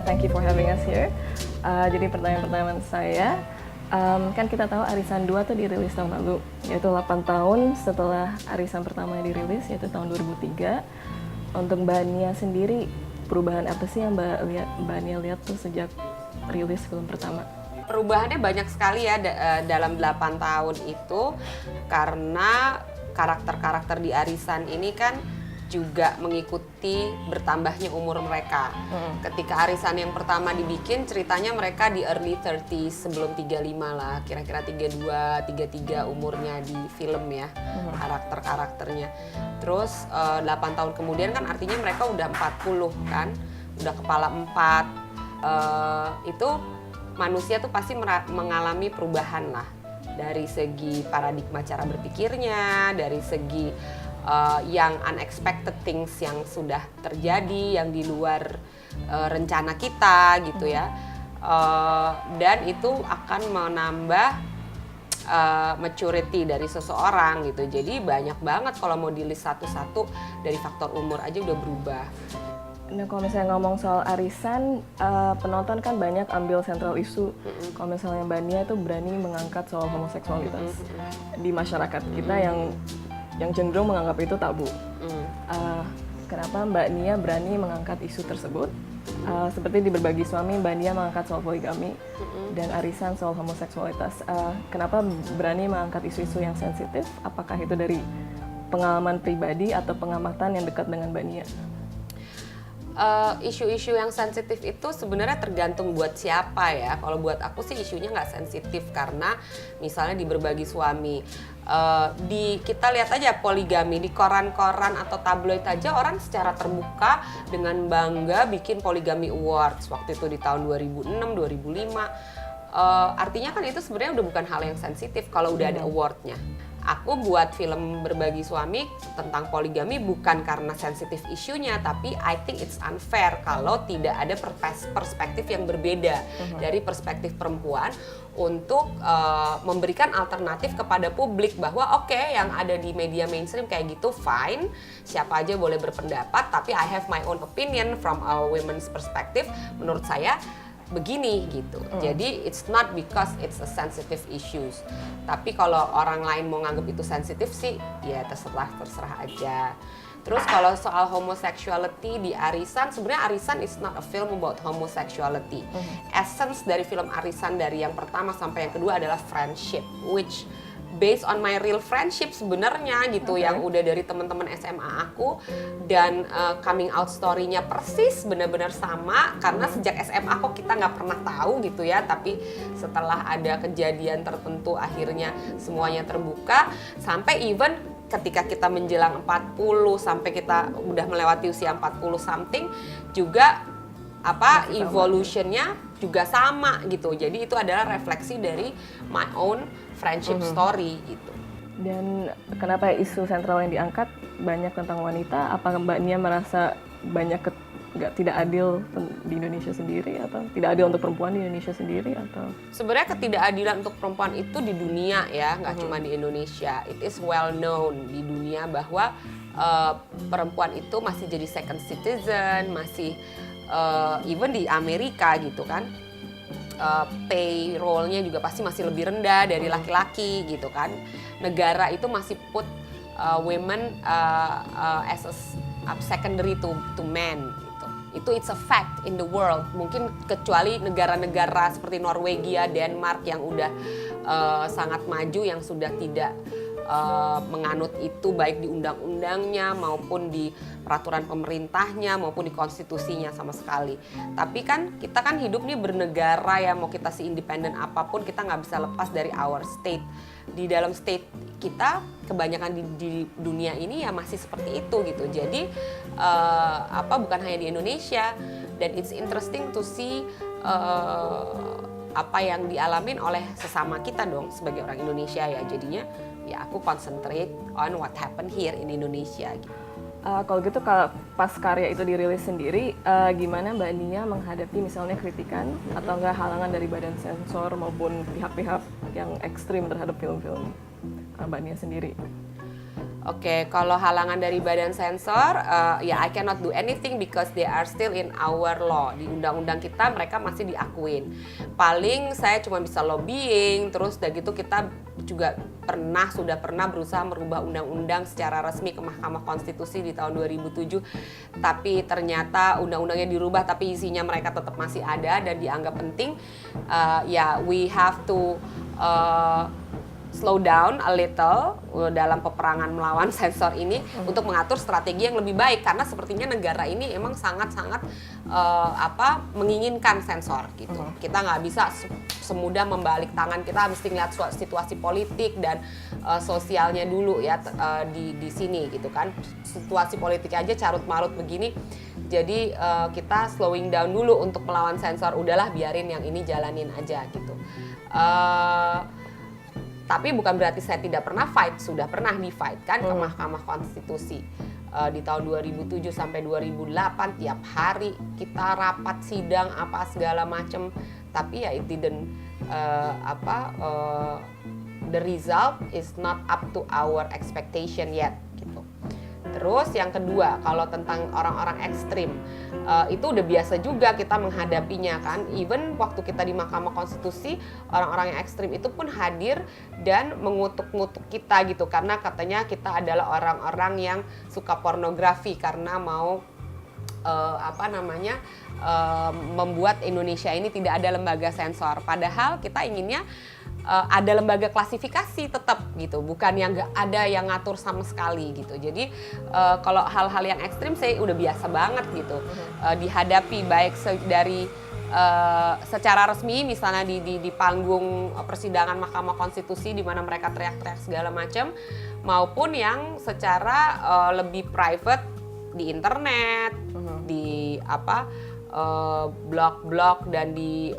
Thank you for having us here. Jadi pertanyaan saya, kan kita tahu Arisan 2 tuh dirilis tahun lalu, yaitu 8 tahun setelah Arisan pertama dirilis, yaitu tahun 2003. Untuk Mbak Nia sendiri, perubahan apa sih yang Mbak Nia lihat tuh sejak rilis film pertama? Perubahannya banyak sekali ya dalam 8 tahun itu, karena karakter-karakter di Arisan ini kan juga mengikuti bertambahnya umur mereka. Ketika Arisan yang pertama dibikin, ceritanya mereka di early 30s, sebelum 35 lah, kira-kira 32, 33 umurnya di film ya, karakter-karakternya. Terus 8 tahun kemudian kan artinya mereka udah 40 kan, udah kepala 4. Itu manusia tuh pasti mengalami perubahan lah, dari segi paradigma cara berpikirnya, dari segi yang unexpected things yang sudah terjadi, yang di luar rencana kita gitu ya. Dan itu akan menambah maturity dari seseorang gitu. Jadi banyak banget kalau mau di-list satu-satu, dari faktor umur aja udah berubah. Nah, kalau misalnya ngomong soal Arisan, penonton kan banyak ambil sentral isu. Kalau misalnya Mbak Nia itu berani mengangkat soal homoseksualitas di masyarakat kita yang cenderung menganggap itu tabu. Kenapa Mbak Nia berani mengangkat isu tersebut? Seperti di Berbagi Suami, Mbak Nia mengangkat soal poligami, dan Arisan soal homoseksualitas. Kenapa berani mengangkat isu-isu yang sensitif? Apakah itu dari pengalaman pribadi atau pengamatan yang dekat dengan Mbak Nia? Isu-isu yang sensitif itu sebenarnya tergantung buat siapa ya. Kalau buat aku sih isunya nggak sensitif, karena misalnya di Berbagi Suami, kita lihat aja poligami di koran-koran atau tabloid aja, orang secara terbuka dengan bangga bikin Poligami Awards waktu itu di tahun 2006, 2005. Artinya kan itu sebenarnya udah bukan hal yang sensitif kalau udah ada awardnya. Aku buat film Berbagi Suami tentang poligami bukan karena sensitif isunya, tapi I think it's unfair kalau tidak ada perspektif yang berbeda dari perspektif perempuan untuk memberikan alternatif kepada publik, bahwa oke, yang ada di media mainstream kayak gitu fine, siapa aja boleh berpendapat, tapi I have my own opinion from a women's perspective, menurut saya begini gitu. Jadi it's not because it's a sensitive issues. Tapi kalau orang lain mau nganggap itu sensitif sih, ya terserah aja. Terus kalau soal homosexuality di Arisan, sebenarnya Arisan is not a film about homosexuality. Essence dari film Arisan dari yang pertama sampai yang kedua adalah friendship, which based on my real friendship sebenarnya gitu, yang udah dari teman-teman SMA aku, dan coming out story-nya persis benar-benar sama, karena sejak SMA kok kita nggak pernah tahu gitu ya, tapi setelah ada kejadian tertentu akhirnya semuanya terbuka, sampai even ketika kita menjelang 40 sampai kita udah melewati usia 40 something juga evolutionnya juga sama gitu. Jadi itu adalah refleksi dari my own friendship story gitu. Dan kenapa isu sentral yang diangkat banyak tentang wanita? Apakah Mbak Nia merasa banyak tidak adil di Indonesia sendiri, atau tidak adil untuk perempuan di Indonesia sendiri, atau? Sebenarnya ketidakadilan untuk perempuan itu di dunia ya, nggak cuma di Indonesia. It is well known di dunia bahwa perempuan itu masih jadi second citizen, masih even di Amerika gitu kan, payroll-nya juga pasti masih lebih rendah dari laki-laki gitu kan. Negara itu masih put women as a secondary to men gitu. Itu it's a fact in the world. Mungkin kecuali negara-negara seperti Norwegia, Denmark yang udah sangat maju, yang sudah tidak menganut itu baik di undang-undangnya maupun di peraturan pemerintahnya maupun di konstitusinya sama sekali. Tapi kan kita kan hidup nih bernegara ya, mau kita se-independen apapun kita nggak bisa lepas dari our state. Di dalam state kita kebanyakan di dunia ini ya masih seperti itu gitu. Jadi bukan hanya di Indonesia, dan it's interesting to see apa yang dialamin oleh sesama kita dong sebagai orang Indonesia ya. Jadinya ya aku concentrate on what happened here in Indonesia gitu. Kalau gitu, kalau pas karya itu dirilis sendiri, gimana Mbak Nia menghadapi misalnya kritikan atau enggak halangan dari badan sensor maupun pihak-pihak yang ekstrim terhadap film-film Mbak Nia sendiri? Oke, kalau halangan dari badan sensor, ya I cannot do anything because they are still in our law. Di undang-undang kita mereka masih diakuin. Paling saya cuma bisa lobbying, terus udah gitu kita juga sudah pernah berusaha merubah undang-undang secara resmi ke Mahkamah Konstitusi di tahun 2007. Tapi ternyata undang-undangnya dirubah tapi isinya mereka tetap masih ada dan dianggap penting. Ya, we have to slow down a little dalam peperangan melawan sensor ini untuk mengatur strategi yang lebih baik karena sepertinya negara ini emang sangat-sangat menginginkan sensor gitu. Kita nggak bisa semudah membalik tangan, kita mesti lihat situasi politik dan sosialnya dulu ya di sini gitu kan. Situasi politik aja carut marut begini. Jadi kita slowing down dulu untuk melawan sensor. Udahlah biarin yang ini jalanin aja gitu. Tapi bukan berarti saya tidak pernah fight, sudah pernah di-fight kan ke Mahkamah Konstitusi. Di tahun 2007 sampai 2008 tiap hari kita rapat sidang apa segala macam, tapi ya it didn't the result is not up to our expectation yet gitu. Terus yang kedua, kalau tentang orang-orang ekstrim, itu udah biasa juga kita menghadapinya kan. Even waktu kita di Mahkamah Konstitusi, orang-orang yang ekstrim itu pun hadir dan mengutuk-ngutuk kita gitu. Karena katanya kita adalah orang-orang yang suka pornografi karena mau membuat Indonesia ini tidak ada lembaga sensor. Padahal kita inginnya ada lembaga klasifikasi tetap gitu, bukan yang nggak ada yang ngatur sama sekali gitu. Jadi kalau hal-hal yang ekstrim saya udah biasa banget gitu dihadapi, baik dari secara resmi misalnya di panggung persidangan Mahkamah Konstitusi di mana mereka teriak-teriak segala macam, maupun yang secara lebih private di internet, di blog-blog dan di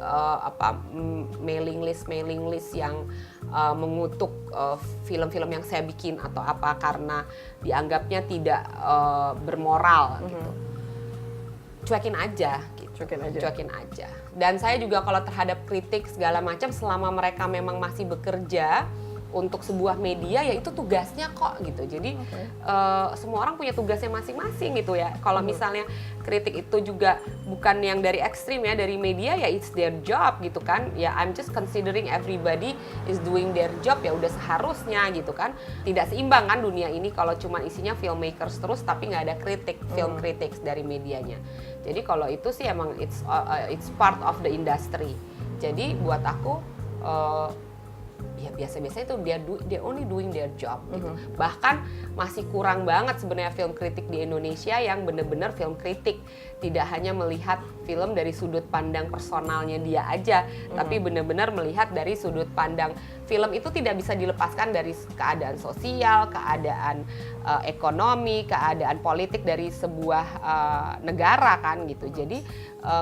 mailing list yang mengutuk film-film yang saya bikin atau apa karena dianggapnya tidak bermoral gitu. Cuekin aja gitu. Cuekin aja. Dan saya juga kalau terhadap kritik segala macam selama mereka memang masih bekerja untuk sebuah media, ya itu tugasnya kok gitu. Jadi semua orang punya tugasnya masing-masing gitu ya. Kalau misalnya kritik itu juga bukan yang dari ekstrim ya, dari media, ya it's their job gitu kan. Ya I'm just considering everybody is doing their job, ya udah seharusnya gitu kan. Tidak seimbang kan dunia ini kalau cuma isinya filmmakers terus tapi nggak ada kritik, film critics dari medianya. Jadi kalau itu sih emang it's part of the industry. Jadi buat aku ya biasa-biasa itu dia only doing their job gitu. Bahkan masih kurang banget sebenarnya film kritik di Indonesia yang benar-benar film kritik, tidak hanya melihat film dari sudut pandang personalnya dia aja, tapi benar-benar melihat dari sudut pandang film itu tidak bisa dilepaskan dari keadaan sosial, keadaan ekonomi, keadaan politik dari sebuah negara kan gitu. Jadi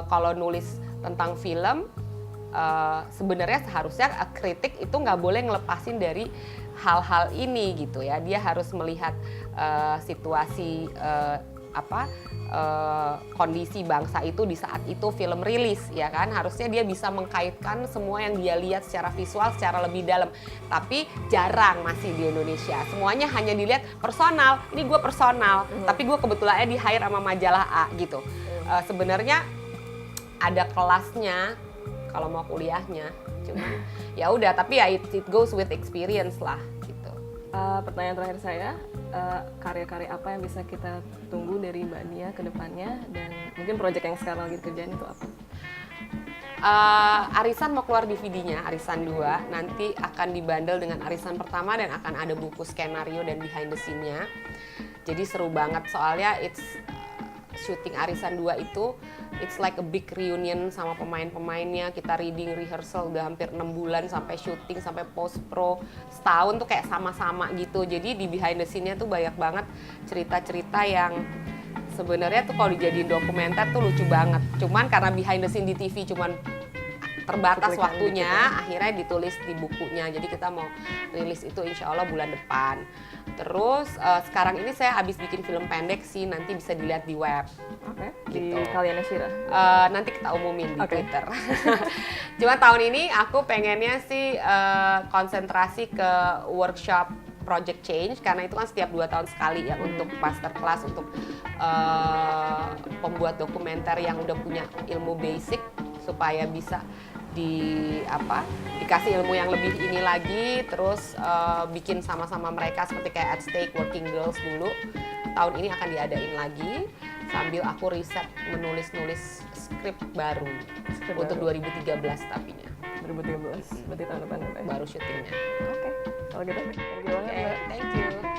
kalau nulis tentang film sebenarnya seharusnya kritik itu nggak boleh ngelepasin dari hal-hal ini gitu ya. Dia harus melihat situasi kondisi bangsa itu di saat itu film rilis ya kan. Harusnya dia bisa mengkaitkan semua yang dia lihat secara visual secara lebih dalam. Tapi jarang masih di Indonesia. Semuanya hanya dilihat personal. Ini gue personal, tapi gue kebetulannya di hire sama majalah A gitu. Sebenarnya ada kelasnya kalau mau kuliahnya, cuma ya udah, tapi ya it goes with experience lah gitu. Pertanyaan terakhir saya, karya-karya apa yang bisa kita tunggu dari Mbak Nia ke depannya, dan mungkin proyek yang sekarang lagi dikerjain itu apa? Arisan mau keluar DVD-nya, Arisan 2, nanti akan dibundle dengan Arisan pertama dan akan ada buku skenario dan behind the scene-nya. Jadi seru banget soalnya syuting Arisan 2 itu it's like a big reunion sama pemain-pemainnya. Kita reading rehearsal udah hampir 6 bulan sampai syuting sampai post pro setahun tuh kayak sama-sama gitu. Jadi di behind the scene-nya tuh banyak banget cerita-cerita yang sebenarnya tuh kalau dijadiin dokumenter tuh lucu banget. Cuman karena behind the scene di TV cuman terbatas waktunya, akhirnya ditulis di bukunya. Jadi kita mau rilis itu insya Allah bulan depan. Terus sekarang ini saya habis bikin film pendek sih, nanti bisa dilihat di web. Oke. Gitu. Di Kaliana Shira. Nanti kita umumin di Twitter. Cuma tahun ini aku pengennya sih konsentrasi ke workshop project change karena itu kan setiap 2 tahun sekali ya untuk masterclass untuk pembuat dokumenter yang udah punya ilmu basic supaya bisa dikasih ilmu yang lebih ini lagi, terus bikin sama-sama mereka seperti kayak At Stake Working Girls dulu. Tahun ini akan diadain lagi sambil aku riset menulis skrip baru untuk 2013 tapinya. 2013, berarti tahun depan. Baru syutingnya. Oke, kalau gitu, thank you banget, Mbak. Thank you.